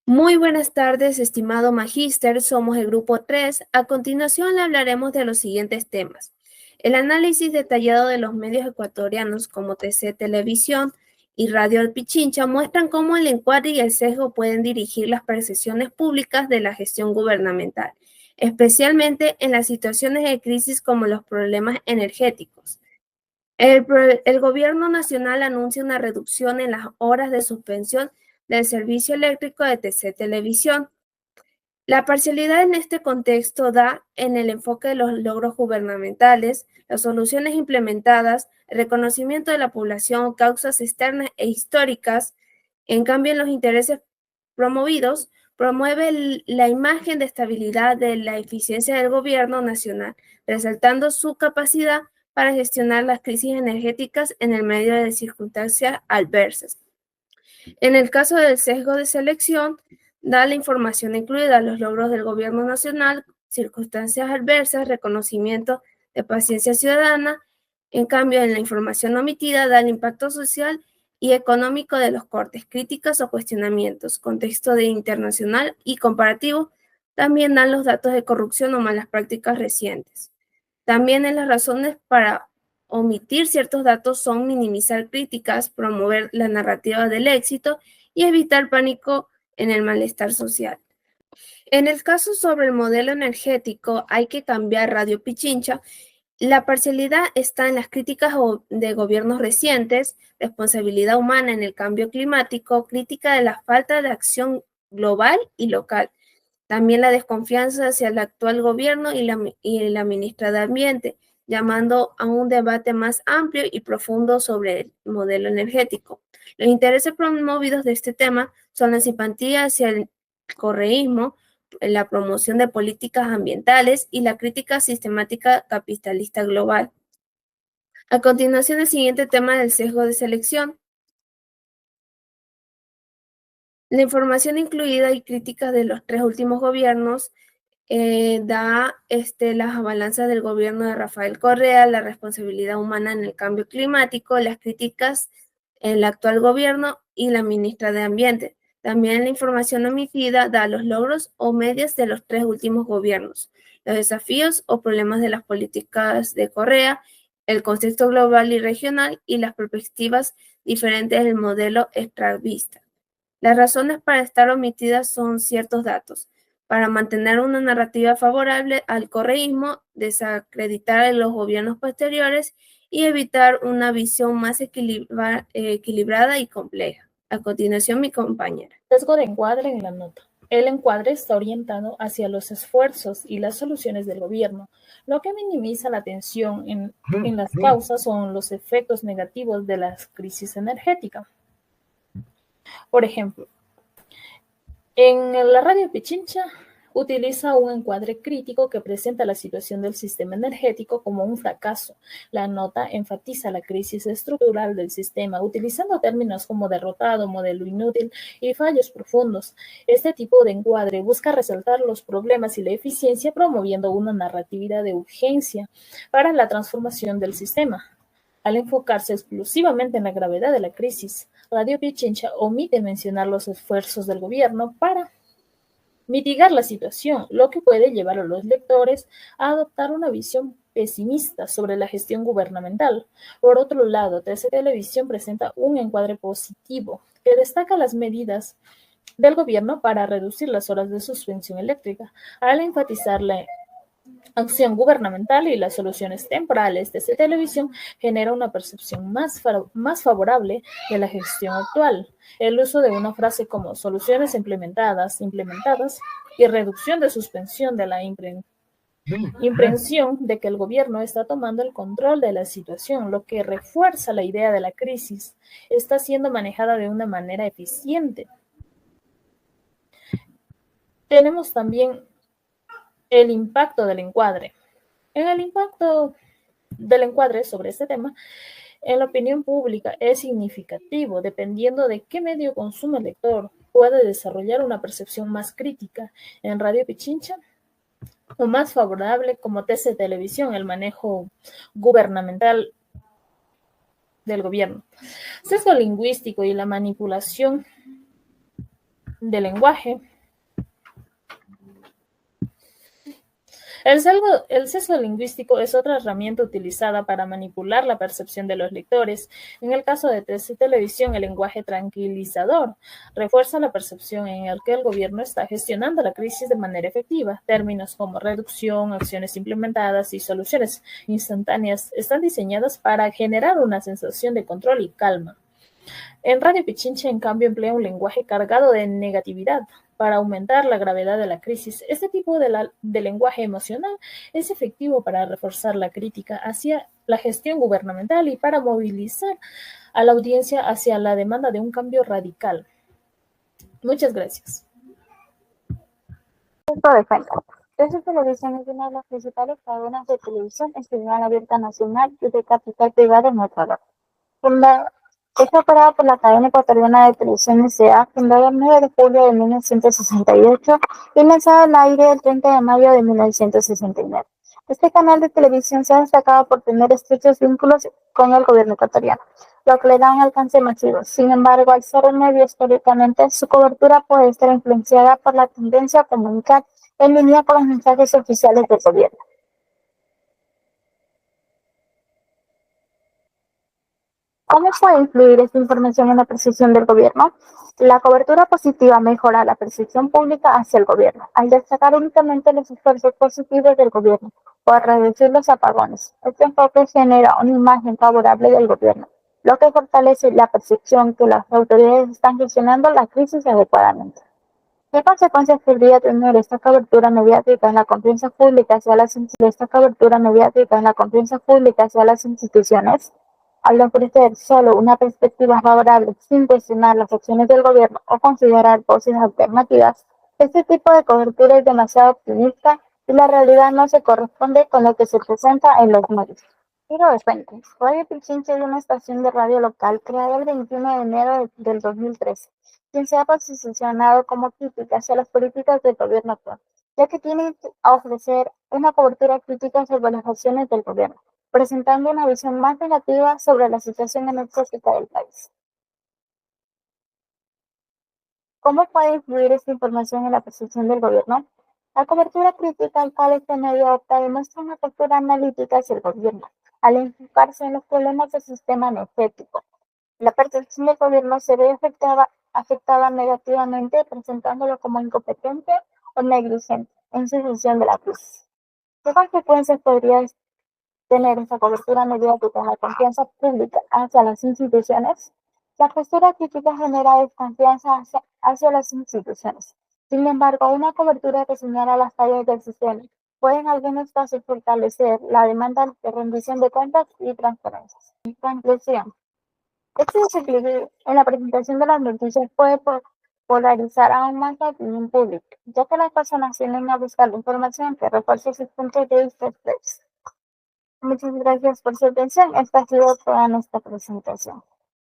Muy buenas tardes, estimado magíster. Somos el grupo 3. A continuación le hablaremos de los siguientes temas. El análisis detallado de los medios ecuatorianos como TC Televisión y Radio El Pichincha muestran cómo el encuadre y el sesgo pueden dirigir las percepciones públicas de la gestión gubernamental, especialmente en las situaciones de crisis como los problemas energéticos. El gobierno nacional anuncia una reducción en las horas de suspensión del servicio eléctrico de TC Televisión. La parcialidad en este contexto da en el enfoque de los logros gubernamentales, las soluciones implementadas, el reconocimiento de la población, causas externas e históricas. En cambio, en los intereses promovidos, promueve la imagen de estabilidad de la eficiencia del gobierno nacional, resaltando su capacidad para gestionar las crisis energéticas en el medio de circunstancias adversas. En el caso del sesgo de selección, da la información incluida los logros del gobierno nacional, circunstancias adversas, reconocimiento de paciencia ciudadana. En cambio, en la información omitida da el impacto social y económico de los cortes, críticas o cuestionamientos, contexto de internacional y comparativo. También dan los datos de corrupción o malas prácticas recientes. También en las razones para omitir ciertos datos son minimizar críticas, promover la narrativa del éxito y evitar pánico en el malestar social. En el caso sobre el modelo energético, hay que cambiar Radio Pichincha. La parcialidad está en las críticas de gobiernos recientes, responsabilidad humana en el cambio climático, crítica de la falta de acción global y local. También la desconfianza hacia el actual gobierno y la ministra de Ambiente, llamando a un debate más amplio y profundo sobre el modelo energético. Los intereses promovidos de este tema son la simpatía hacia el correísmo, la promoción de políticas ambientales y la crítica sistemática capitalista global. A continuación, el siguiente tema del sesgo de selección. La información incluida y crítica de los tres últimos gobiernos da las balanzas del gobierno de Rafael Correa, la responsabilidad humana en el cambio climático, las críticas en el actual gobierno y la ministra de Ambiente. También la información omitida da los logros o medias de los tres últimos gobiernos, los desafíos o problemas de las políticas de Correa, el contexto global y regional y las perspectivas diferentes del modelo extravista. Las razones para estar omitidas son ciertos datos, para mantener una narrativa favorable al correísmo, desacreditar a los gobiernos posteriores y evitar una visión más equilibrada y compleja. A continuación, mi compañera. Sesgo de encuadre en la nota. El encuadre está orientado hacia los esfuerzos y las soluciones del gobierno, lo que minimiza la atención en las causas o en los efectos negativos de la crisis energética. Por ejemplo, en la Radio Pichincha utiliza un encuadre crítico que presenta la situación del sistema energético como un fracaso. La nota enfatiza la crisis estructural del sistema, utilizando términos como derrotado, modelo inútil y fallos profundos. Este tipo de encuadre busca resaltar los problemas y la eficiencia, promoviendo una narratividad de urgencia para la transformación del sistema. Al enfocarse exclusivamente en la gravedad de la crisis, Radio Pichincha omite mencionar los esfuerzos del gobierno para mitigar la situación, lo que puede llevar a los lectores a adoptar una visión pesimista sobre la gestión gubernamental. Por otro lado, TC Televisión presenta un encuadre positivo que destaca las medidas del gobierno para reducir las horas de suspensión eléctrica, al enfatizar la acción gubernamental y las soluciones temporales. TC Televisión genera una percepción más favorable de la gestión actual. El uso de una frase como soluciones implementadas y reducción de suspensión de la impresión de que el gobierno está tomando el control de la situación, lo que refuerza la idea de la crisis está siendo manejada de una manera eficiente. Tenemos también el impacto del encuadre. En el impacto del encuadre sobre este tema, en la opinión pública es significativo, dependiendo de qué medio consume el lector. Puede desarrollar una percepción más crítica en Radio Pichincha o más favorable como TC Televisión, el manejo gubernamental del gobierno. Sesgo lingüístico y la manipulación del lenguaje. El sesgo lingüístico es otra herramienta utilizada para manipular la percepción de los lectores. En el caso de TC Televisión, el lenguaje tranquilizador refuerza la percepción en el que el gobierno está gestionando la crisis de manera efectiva. Términos como reducción, acciones implementadas y soluciones instantáneas están diseñadas para generar una sensación de control y calma. En Radio Pichincha, en cambio, emplea un lenguaje cargado de negatividad para aumentar la gravedad de la crisis. Este tipo de lenguaje emocional es efectivo para reforzar la crítica hacia la gestión gubernamental y para movilizar a la audiencia hacia la demanda de un cambio radical. Muchas gracias. Punto de cuenta. TC Televisión es una de las principales cadenas de televisión en señal abierta nacional y de capital privado en Ecuador. Es operada por la cadena ecuatoriana de televisión S.A., fundada el 9 de julio de 1968 y lanzada al aire el 30 de mayo de 1969. Este canal de televisión se ha destacado por tener estrechos vínculos con el gobierno ecuatoriano, lo que le da un alcance masivo. Sin embargo, al ser un medio históricamente, su cobertura puede estar influenciada por la tendencia a comunicar en línea con los mensajes oficiales del gobierno. ¿Cómo puede influir esta información en la percepción del gobierno? La cobertura positiva mejora la percepción pública hacia el gobierno, al destacar únicamente los esfuerzos positivos del gobierno o a reducir los apagones. Este enfoque genera una imagen favorable del gobierno, lo que fortalece la percepción que las autoridades están gestionando la crisis adecuadamente. ¿Qué consecuencias podría tener esta cobertura mediática en la confianza pública hacia las instituciones? Al ofrecer solo una perspectiva favorable sin cuestionar las acciones del gobierno o considerar voces alternativas, este tipo de cobertura es demasiado optimista y la realidad no se corresponde con lo que se presenta en los medios. Giro de fuentes. Radio Pichincha es una estación de radio local creada el 21 de enero del 2013, quien se ha posicionado como crítica hacia las políticas del gobierno actual, ya que tiene a ofrecer una cobertura crítica sobre las acciones del gobierno, presentando una visión más negativa sobre la situación energética del país. ¿Cómo puede influir esta información en la percepción del gobierno? La cobertura crítica al cual este medio opta demuestra una postura analítica hacia el gobierno, al enfocarse en los problemas del sistema energético. La percepción del gobierno se ve afectada negativamente, presentándolo como incompetente o negligente en su gestión de la crisis. ¿Qué consecuencias podría tener esa cobertura mediática en la confianza pública hacia las instituciones? La postura crítica genera desconfianza hacia las instituciones. Sin embargo, una cobertura que señala las fallas del sistema puede en algunos casos fortalecer la demanda de rendición de cuentas y transparencia. En conclusión, este desequilibrio en la presentación de las noticias puede polarizar aún más la opinión pública, ya que las personas tienden a buscar la información que refuerce sus puntos de vista expresos. Muchas gracias por su atención. Esta ha sido toda nuestra presentación.